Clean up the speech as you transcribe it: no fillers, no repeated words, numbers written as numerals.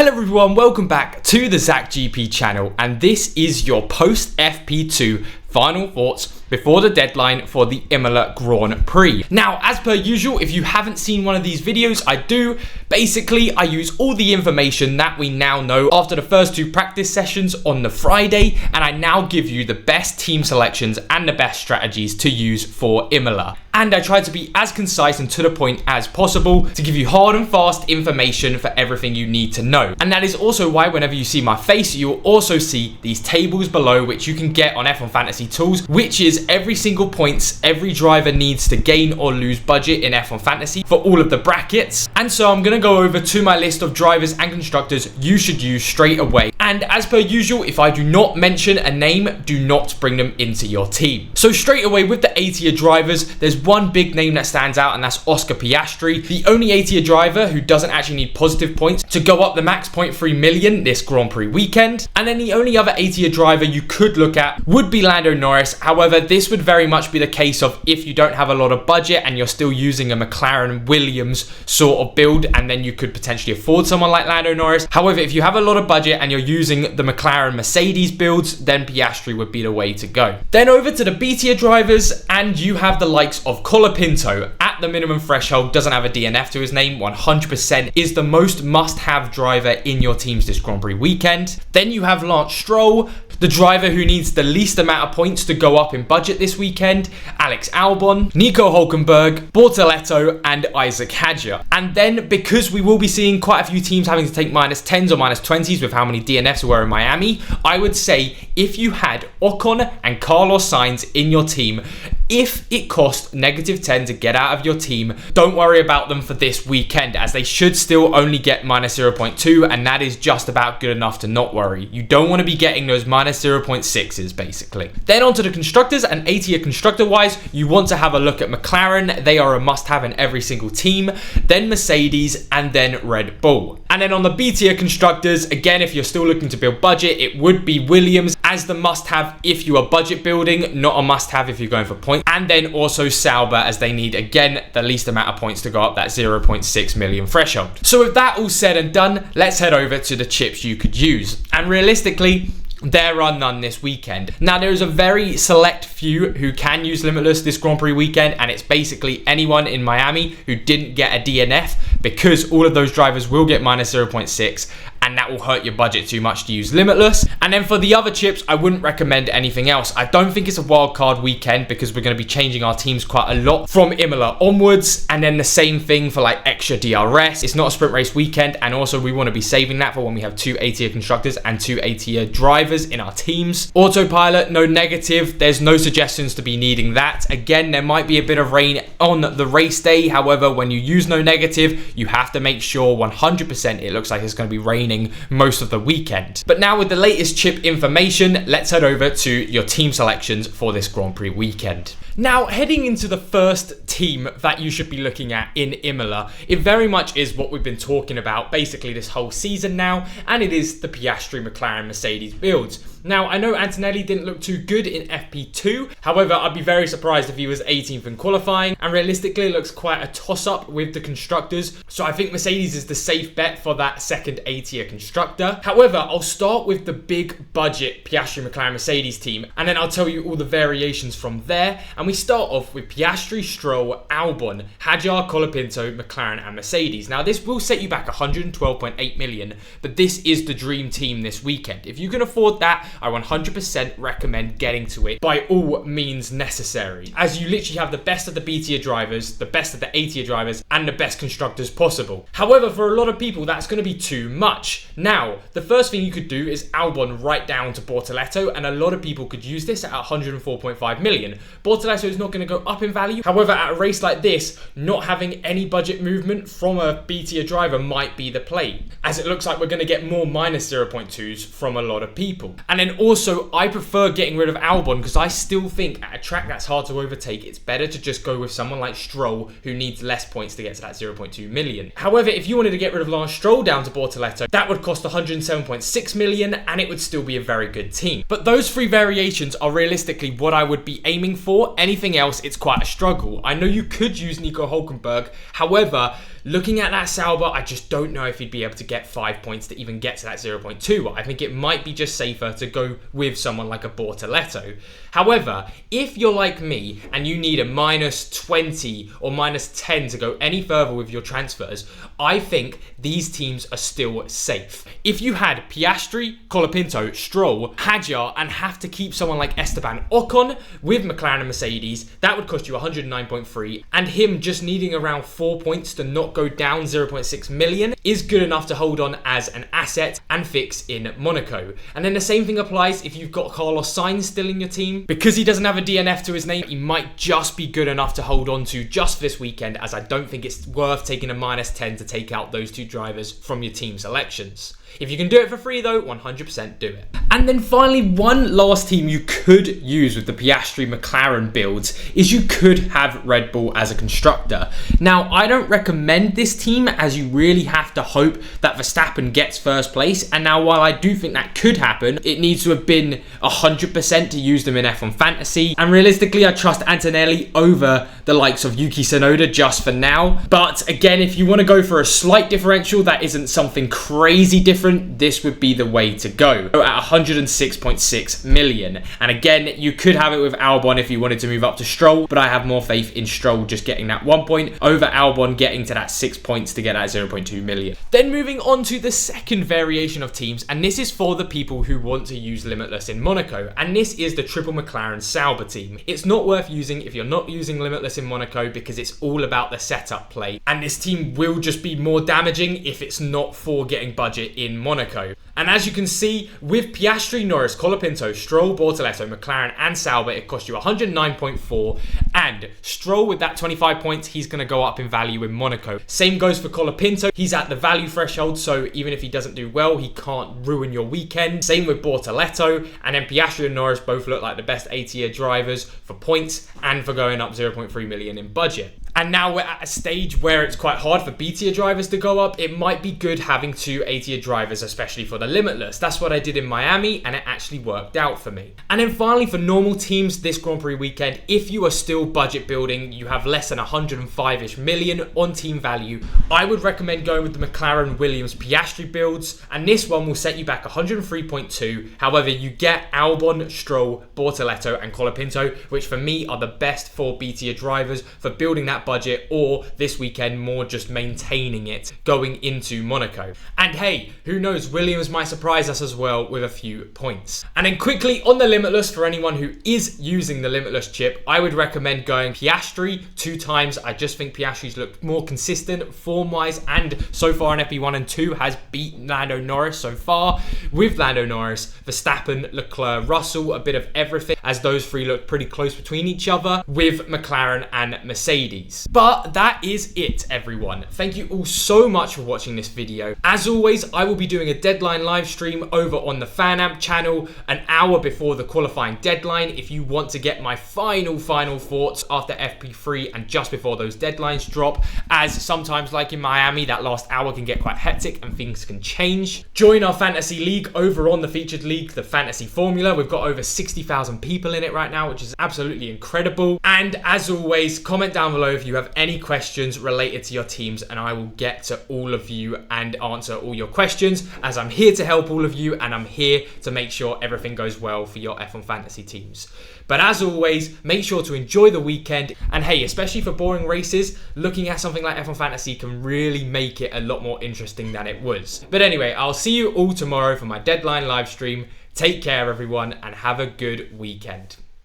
Hello everyone, welcome back to the Zach GP channel, and this is your post FP2 final thoughts before the deadline for the Imola Grand Prix. Now, as per usual, if you haven't seen one of these videos, I do. Basically, I use all the information that we now know after the first two practice sessions on the Friday, and I now give you the best team selections and the best strategies to use for Imola. And I try to be as concise and to the point as possible to give you hard and fast information for everything you need to know. And that is also why whenever you see my face, you will also see these tables below, which you can get on F1 Fantasy Tools, which is every single points every driver needs to gain or lose budget in F1 Fantasy for all of the brackets. And so I'm going to go over to my list of drivers and constructors you should use straight away. And as per usual, if I do not mention a name, do not bring them into your team. So straight away with the A-tier drivers, there's one big name that stands out, and that's Oscar Piastri, the only A-tier driver who doesn't actually need positive points to go up the max 0.3 million this Grand Prix weekend. And then the only other A-tier driver you could look at would be Lando Norris. However, this would very much be the case of if you don't have a lot of budget and you're still using a McLaren Williams sort of build, and then you could potentially afford someone like Lando Norris. However, if you have a lot of budget and you're using the McLaren Mercedes builds, then Piastri would be the way to go. Then over to the B-tier drivers, and you have the likes of Colapinto at the minimum threshold, doesn't have a DNF to his name, 100% is the most must-have driver in your teams this Grand Prix weekend. Then you have Lance Stroll, the driver who needs the least amount of points to go up in budget this weekend, Alex Albon, Nico Hülkenberg, Bortoleto, and Isaac Hadjar. And then, because we will be seeing quite a few teams having to take -10s or -20s with how many DNFs were in Miami, I would say if you had Ocon and Carlos Sainz in your team, if it cost -10 to get out of your team, don't worry about them for this weekend, as they should still only get -0.2, and that is just about good enough to not worry. You don't want to be getting those -0.6s basically. Then onto the constructors, and A-tier constructor wise, you want to have a look at McLaren. They are a must-have in every single team. Then Mercedes, and then Red Bull. And then on the B-tier constructors, again, if you're still looking to build budget, it would be Williams as the must-have if you are budget building, not a must-have if you're going for points. And then also Sauber, as they need, again, the least amount of points to go up that 0.6 million threshold. So with that all said and done, let's head over to the chips you could use. And realistically, there are none this weekend. Now, there is a very select few who can use Limitless this Grand Prix weekend, and it's basically anyone in Miami who didn't get a DNF, because all of those drivers will get -0.6, and that will hurt your budget too much to use Limitless. And then for the other chips, I wouldn't recommend anything else. I don't think it's a wildcard weekend, because we're going to be changing our teams quite a lot from Imola onwards. And then the same thing for like extra DRS. It's not a sprint race weekend, and also we want to be saving that for when we have two A-tier constructors and two A-tier drivers in our teams. Autopilot, no negative. There's no suggestions to be needing that. Again, there might be a bit of rain on the race day. However, when you use no negative, you have to make sure 100% it looks like it's going to be raining most of the weekend. But now with the latest chip information, let's head over to your team selections for this Grand Prix weekend. Now, heading into the first team that you should be looking at in Imola, it very much is what we've been talking about basically this whole season now, and it is the Piastri McLaren Mercedes builds. Now, I know Antonelli didn't look too good in FP2. However, I'd be very surprised if he was 18th in qualifying, and realistically it looks quite a toss-up with the constructors. So I think Mercedes is the safe bet for that second A-tier constructor. However, I'll start with the big budget Piastri McLaren Mercedes team, and then I'll tell you all the variations from there. And we start off with Piastri, Stroll, Albon, Hadjar, Colapinto, McLaren, and Mercedes. Now, this will set you back 112.8 million, but this is the dream team this weekend. If you can afford that, I 100% recommend getting to it by all means necessary, as you literally have the best of the B-tier drivers, the best of the A-tier drivers, and the best constructors possible. However, for a lot of people, that's going to be too much. Now, the first thing you could do is Albon right down to Bortoleto, and a lot of people could use this at 104.5 million. Bortoleto is not going to go up in value. However, at a race like this, not having any budget movement from a B-tier driver might be the play, as it looks like we're going to get more -0.2s from a lot of people. And then also, I prefer getting rid of Albon, because I still think at a track that's hard to overtake, it's better to just go with someone like Stroll, who needs less points to get to that 0.2 million. However, if you wanted to get rid of Lance Stroll down to Bortoleto, that would cost 107.6 million, and it would still be a very good team. But those three variations are realistically what I would be aiming for. Anything else, it's quite a struggle. I know you could use Nico Hülkenberg. However, looking at that Sauber, I just don't know if he'd be able to get 5 points to even get to that 0.2. I think it might be just safer to go with someone like a Bortoleto. However, if you're like me and you need a -20 or -10 to go any further with your transfers, I think these teams are still safe. If you had Piastri, Colapinto, Stroll, Hadjar, and have to keep someone like Esteban Ocon with McLaren and Mercedes, that would cost you 109.3, and him just needing around 4 points to not go down 0.6 million is good enough to hold on as an asset and fix in Monaco. And then the same thing applies if you've got Carlos Sainz still in your team. Because he doesn't have a DNF to his name, he might just be good enough to hold on to just for this weekend, as I don't think it's worth taking a -10 to take out those two drivers from your team selections. If you can do it for free though, 100% do it. And then finally, one last team you could use with the Piastri McLaren builds is you could have Red Bull as a constructor. Now, I don't recommend this team, as you really have to hope that Verstappen gets first place. And now, while I do think that could happen, it needs to have been 100% to use them in F1 Fantasy. And realistically, I trust Antonelli over the likes of Yuki Tsunoda just for now. But again, if you want to go for a slight differential that isn't something crazy different, this would be the way to go. At 106.6 million. And again, you could have it with Albon if you wanted to move up to Stroll, but I have more faith in Stroll just getting that 1 point over Albon getting to that 6 points to get that 0.2 million. Then moving on to the second variation of teams, and this is for the people who want to use Limitless in Monaco, and this is the triple McLaren Sauber team. It's not worth using if you're not using Limitless in Monaco because it's all about the setup play, and this team will just be more damaging if it's not for getting budget in Monaco. And as you can see, with Piastri, Norris, Colapinto, Stroll, Bortoleto, McLaren and Sauber, it cost you 109.4, and Stroll with that 25 points, he's going to go up in value in Monaco. Same goes for Colapinto. He's at the value threshold, so even if he doesn't do well, he can't ruin your weekend. Same with Bortoleto, and then Piastri and Norris both look like the best 8-year drivers for points and for going up 0.3 million in budget. And now we're at a stage where it's quite hard for B-tier drivers to go up. It might be good having two A-tier drivers, especially for the Limitless. That's what I did in Miami, and it actually worked out for me. And then finally, for normal teams this Grand Prix weekend, if you are still budget building, you have less than 105-ish million on team value, I would recommend going with the McLaren Williams Piastri builds, and this one will set you back 103.2. However, you get Albon, Stroll, Bortoleto and Colapinto, which for me are the best 4 B-tier drivers for building that budget, or this weekend more just maintaining it going into Monaco. And hey, who knows, Williams might surprise us as well with a few points. And then quickly on the Limitless, for anyone who is using the Limitless chip, I would recommend going Piastri 2 times. I just think Piastri's looked more consistent form-wise, and so far in FP1 and 2 has beaten Lando Norris so far. With Lando Norris, Verstappen, Leclerc, Russell, a bit of everything, as those three look pretty close between each other with McLaren and Mercedes. But that is it, everyone. Thank you all so much for watching this video. As always, I will be doing a deadline live stream over on the FanAmp channel an hour before the qualifying deadline if you want to get my final thoughts after FP3 and just before those deadlines drop, as sometimes, like in Miami, that last hour can get quite hectic and things can change. Join our fantasy league over on the featured league, the Fantasy Formula. We've got over 60,000 people in it right now, which is absolutely incredible. And as always, comment down below if you have any questions related to your teams, and I will get to all of you and answer all your questions, as I'm here to help all of you and I'm here to make sure everything goes well for your F1 Fantasy teams. But as always, make sure to enjoy the weekend, and hey, especially for boring races, looking at something like F1 Fantasy can really make it a lot more interesting than it was. But anyway, I'll see you all tomorrow for my deadline live stream. Take care, everyone, and have a good weekend.